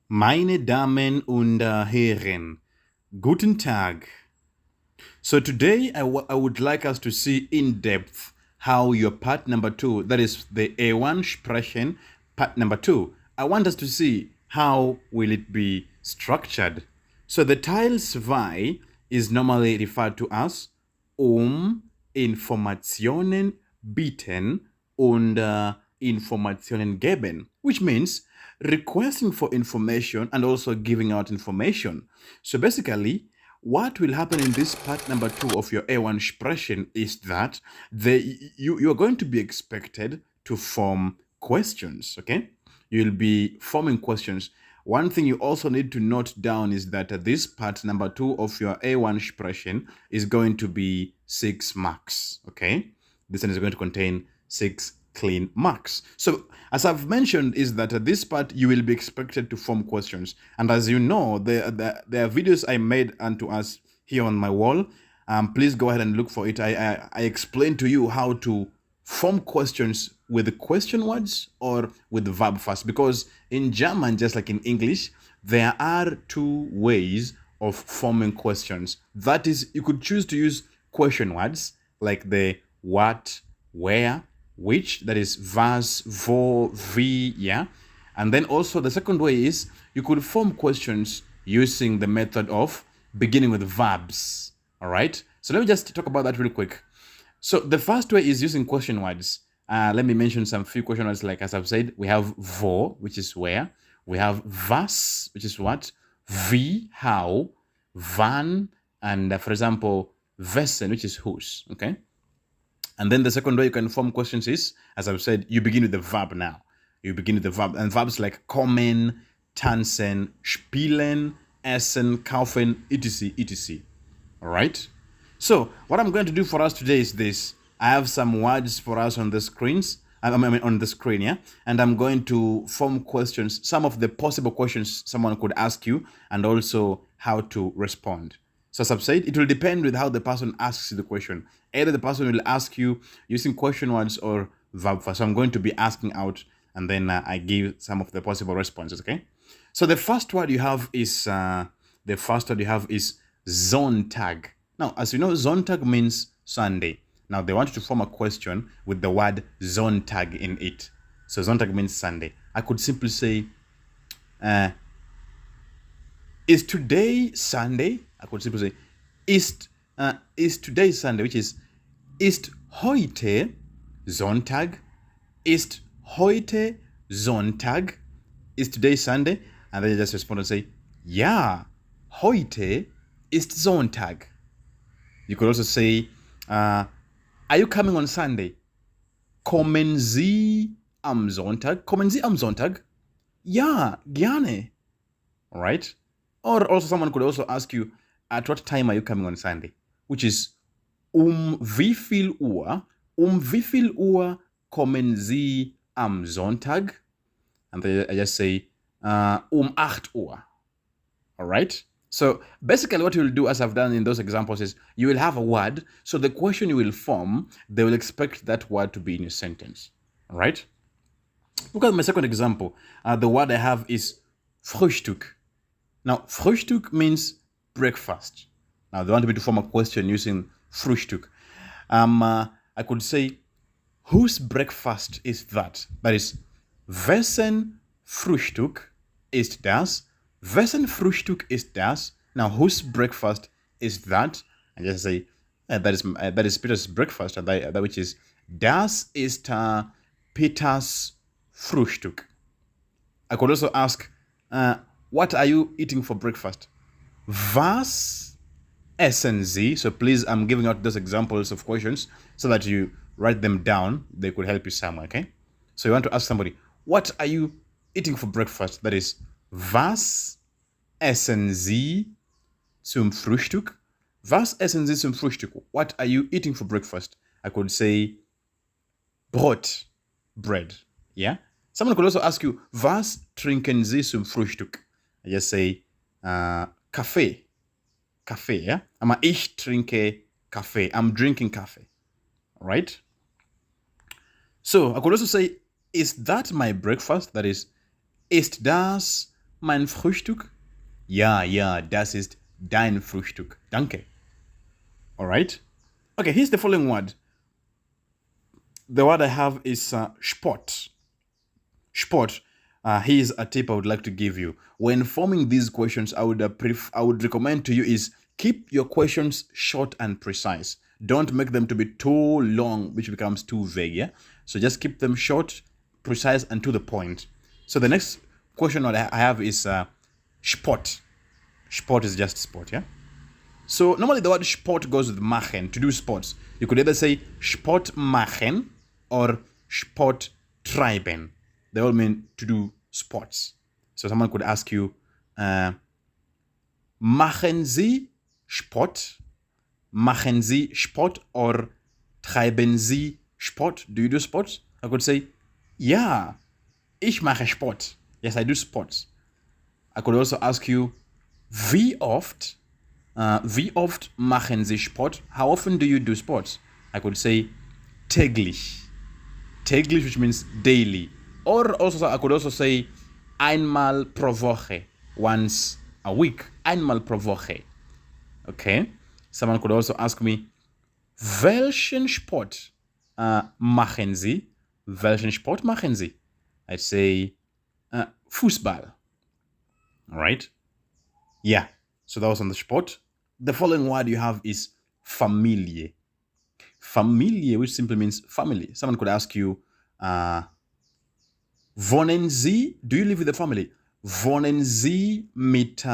Meine Damen und Herren, guten Tag. So today I would like us to see in depth how your part number 2, that is the A1 Sprechen, part number 2. I want us to see how will it be structured. So the Teil 2 is normally referred to as Informationen bieten und Informationen geben, which means requesting for information and also giving out information. So basically, what will happen in this part number 2 of your A1 Sprechen is that you are going to be expected to form questions, okay? You'll be forming questions. One thing you also need to note down is that this part number 2 of your A1 Sprechen is going to be 6 marks, okay? This one is going to contain 6 clean marks. So as I've mentioned is that this part you will be expected to form questions. And as you know, there are videos I made unto us here on my wall. Please go ahead and look for it. I explained to you how to form questions with the question words or with the verb first, because in German, just like in English, there are 2 ways of forming questions. That is, you could choose to use question words like the what, where, which, that is was, wo, wie, yeah. And then also the second way is you could form questions using the method of beginning with verbs. All right. So let me just talk about that real quick. So the first way is using question words. Let me mention some few question words. Like as I've said, we have wo, which is where. We have was, which is what. Wie, how. Wann, and for example, wessen, which is whose. Okay. And then the second way you can form questions is, as I've said, you begin with the verb now. You begin with the verb. And verbs like kommen, tanzen, spielen, essen, kaufen, etc., etc. All right? So what I'm going to do for us today is this. I have some words for us on the screens. I mean on the screen, yeah? And I'm going to form questions, some of the possible questions someone could ask you, and also how to respond. So as I've said, it will depend with how the person asks the question. Either the person will ask you using question words or verb first. So I'm going to be asking out, and then I give some of the possible responses, okay? So the first word you have is Sonntag. Now, as you know, Sonntag means Sunday. Now, they want you to form a question with the word Sonntag in it. So Sonntag means Sunday. I could simply say, is today Sunday? I could simply say, ist today Sunday, which ist heute Sonntag? Ist heute Sonntag? Is today Sunday? And then you just respond and say, ja, heute ist Sonntag. You could also say, are you coming on Sunday? Kommen Sie am Sonntag? Kommen Sie am Sonntag? Ja, gerne. All right? Or also someone could also ask you, at what time are you coming on Sunday? Which is, wie viel Uhr kommen Sie am Sonntag? And then I just say, 8 Uhr. All right? So basically what you'll do, as I've done in those examples, is you will have a word. So the question you will form, they will expect that word to be in a sentence. All right? Look at my second example. The word I have is Frühstück. Now, Frühstück means breakfast. Now, they want me to form a question using Frühstück. I could say, whose breakfast is that? That is, wessen Frühstück ist das? Wessen Frühstück ist das? Now, whose breakfast is that? And just say, that is Peter's breakfast, and that which is, das ist Peters Frühstück. I could also ask, what are you eating for breakfast? Was essen Sie? So please, I'm giving out those examples of questions so that you write them down. They could help you somewhere, okay? So you want to ask somebody, what are you eating for breakfast? That is, was essen Sie zum Frühstück? Was essen Sie zum Frühstück? What are you eating for breakfast? I could say Brot, bread, yeah? Someone could also ask you, was trinken Sie zum Frühstück? I just say, Kaffee, yeah? Ich trinke Kaffee. I'm drinking coffee, all right? So I could also say, is that my breakfast? That is das mein Frühstück? Ja, ja, das ist dein Frühstück. Danke. Alright? Okay, here's the following word. The word I have is Sport. Sport. Here's a tip I would like to give you. When forming these questions, I would recommend to you is keep your questions short and precise. Don't make them to be too long, which becomes too vague. Yeah. So just keep them short, precise, and to the point. So the next question that I have is Sport. Sport is just sport. Yeah. So normally the word Sport goes with machen, to do sports. You could either say Sport machen or Sport treiben. They all mean to do sports. So someone could ask you, machen Sie Sport? Machen Sie Sport or treiben Sie Sport? Do you do sports? I could say, ja, ich mache Sport. Yes, I do sports. I could also ask you, wie oft machen Sie Sport? How often do you do sports? I could say, täglich. Täglich, which means daily. Or also, I could also say, einmal pro Woche, once a week. Einmal pro Woche. Okay? Someone could also ask me, welchen Sport machen Sie? Welchen Sport machen Sie? I'd say, Fußball. Alright? Yeah. So that was on the sport. The following word you have is Familie. Familie, which simply means family. Someone could ask you, wohnen Sie, do you live with a family? Wohnen Sie mit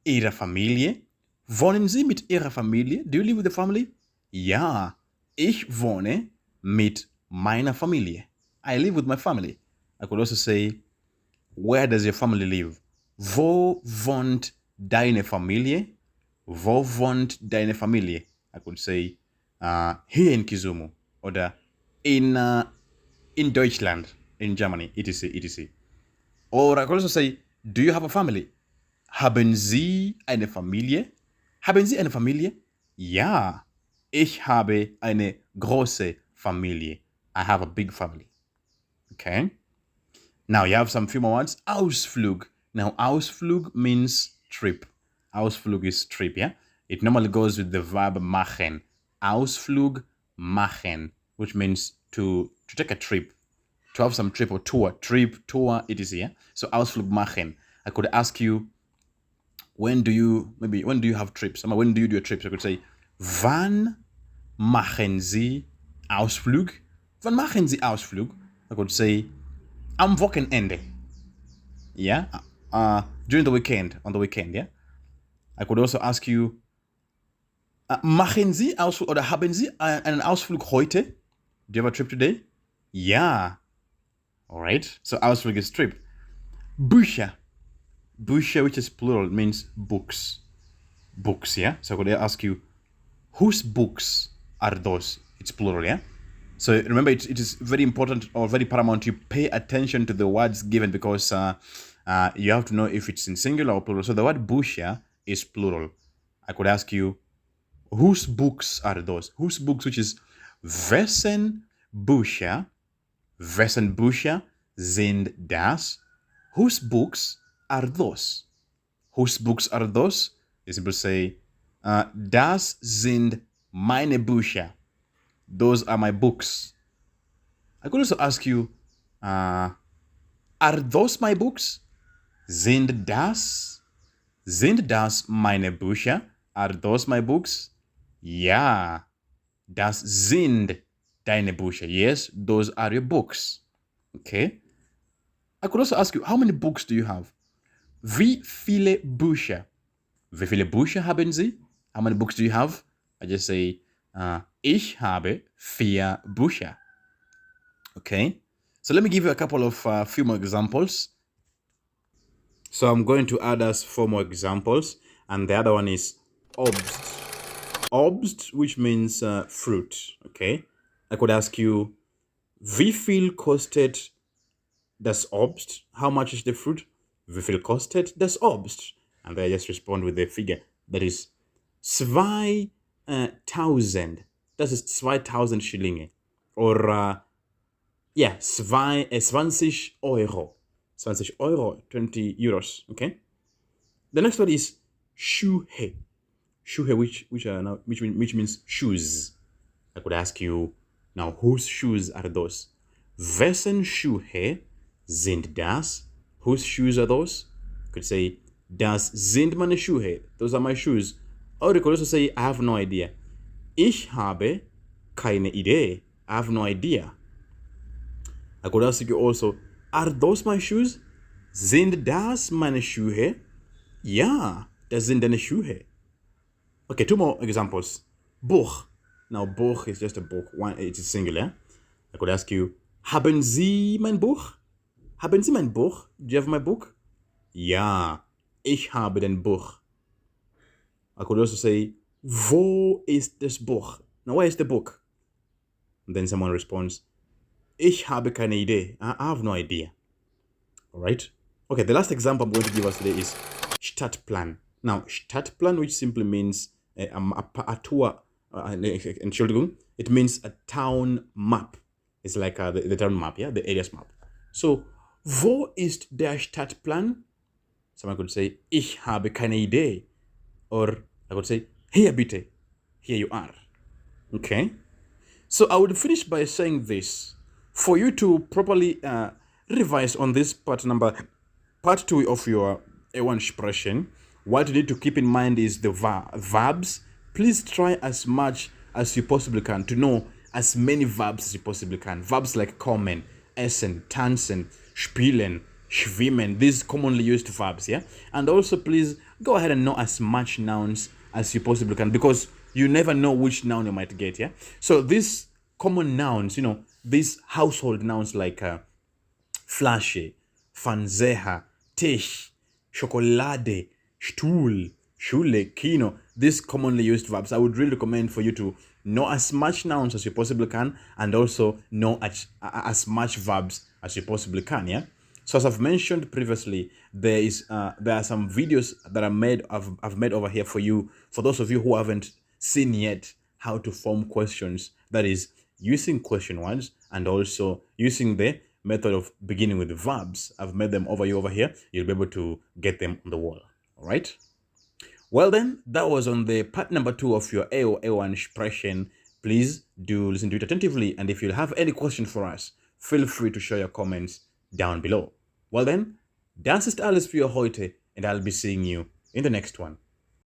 Ihrer Familie? Wohnen Sie mit Ihrer Familie? Do you live with a family? Ja, ich wohne mit meiner Familie. I live with my family. I could also say, where does your family live? Wo wohnt deine Familie? Wo wohnt deine Familie? I could say, here in Kisumu, oder in Deutschland, in Germany, etc., etc. Or I could also say, do you have a family? Haben Sie eine Familie? Haben Sie eine Familie? Ja, ich habe eine große Familie. I have a big family. Okay. Now you have some few more words. Ausflug. Now Ausflug means trip. Ausflug is trip, yeah? It normally goes with the verb machen. Ausflug machen, which means to take a trip, to have some trip or tour, tour, etc. Yeah? So Ausflug machen. I could ask you, when do you have trips? When do you do your trips? I could say, wann machen Sie Ausflug? Wann machen Sie Ausflug? I could say, am Wochenende. Yeah? During the weekend, on the weekend, yeah? I could also ask you, machen Sie Ausflug oder haben Sie einen Ausflug heute? Do you have a trip today? Ja. Alright, so Ausflug is trip. Bücher. Bücher, which is plural, means books. Books, yeah? So I could ask you, whose books are those? It's plural, yeah? So remember, it is very important or very paramount to pay attention to the words given because you have to know if it's in singular or plural. So the word Bücher is plural. I could ask you, whose books are those? Whose books, which is wessen Bücher sind das? Whose books are those? Whose books are those? You simply say, das sind meine Bücher. Those are my books. I could also ask you, are those my books? Sind das meine Bücher? Are those my books? Ja, das sind deine Bücher. Yes, those are your books. Okay. I could also ask you, how many books do you have? Wie viele Bücher? Wie viele Bücher haben Sie? How many books do you have? I just say, ich habe 4 Bücher. Okay. So let me give you a couple of few more examples. So I'm going to add us 4 more examples. And the other one is Obst. Obst, which means fruit. Okay. I could ask you, wie viel kostet das Obst? How much is the fruit? Wie viel kostet das Obst? And then I just respond with the figure. That is 2000. Das ist 2000 Schillinge. Or, 20 Euro. 20 Euro, 20 Euros. Okay. The next one is Schuhe. Schuhe, which means shoes. I could ask you now, whose shoes are those? Wessen Schuhe sind das? Whose shoes are those? You could say, das sind meine Schuhe. Those are my shoes. Or you could also say, I have no idea. Ich habe keine Idee. I have no idea. I could ask you also, are those my shoes? Sind das meine Schuhe? Ja, das sind deine Schuhe. Okay, 2 more examples. Buch. Now, Buch is just a book. One, it is singular. I could ask you, haben Sie mein Buch? Haben Sie mein Buch? Do you have my book? Ja, ich habe dein Buch. I could also say, wo ist das Buch? Now, where is the book? And then someone responds, ich habe keine Idee. I have no idea. All right? Okay, the last example I'm going to give us today is Stadtplan. Now, Stadtplan, which simply means a tour, Entschuldigung, it means a town map. It's like the town map, yeah, the area's map. So, wo ist der Stadtplan? Someone could say, ich habe keine Idee. Or I could say, hier bitte, here you are. Okay? So I would finish by saying this. For you to properly revise on this part 2 of your A1 Sprechen, what you need to keep in mind is the verbs. Please try as much as you possibly can to know as many verbs as you possibly can. Verbs like kommen, essen, tanzen, spielen, schwimmen, these commonly used verbs, yeah? And also please go ahead and know as much nouns as you possibly can, because you never know which noun you might get, yeah? So these common nouns, these household nouns like Flasche, Fernseher, Tisch, Schokolade, Stuhl, Schule, Kino, these commonly used verbs. I would really recommend for you to know as much nouns as you possibly can, and also know as much verbs as you possibly can, yeah? So as I've mentioned previously, there are some videos that I've made over here for you, for those of you who haven't seen yet how to form questions. That is, using question words and also using the method of beginning with the verbs. I've made them over here. You'll be able to get them on the wall. All right? Well then, that was on the part number 2 of your A1 Sprechen. Please do listen to it attentively, and if you have any question for us, feel free to share your comments down below. Well then, das ist alles für heute, and I'll be seeing you in the next one.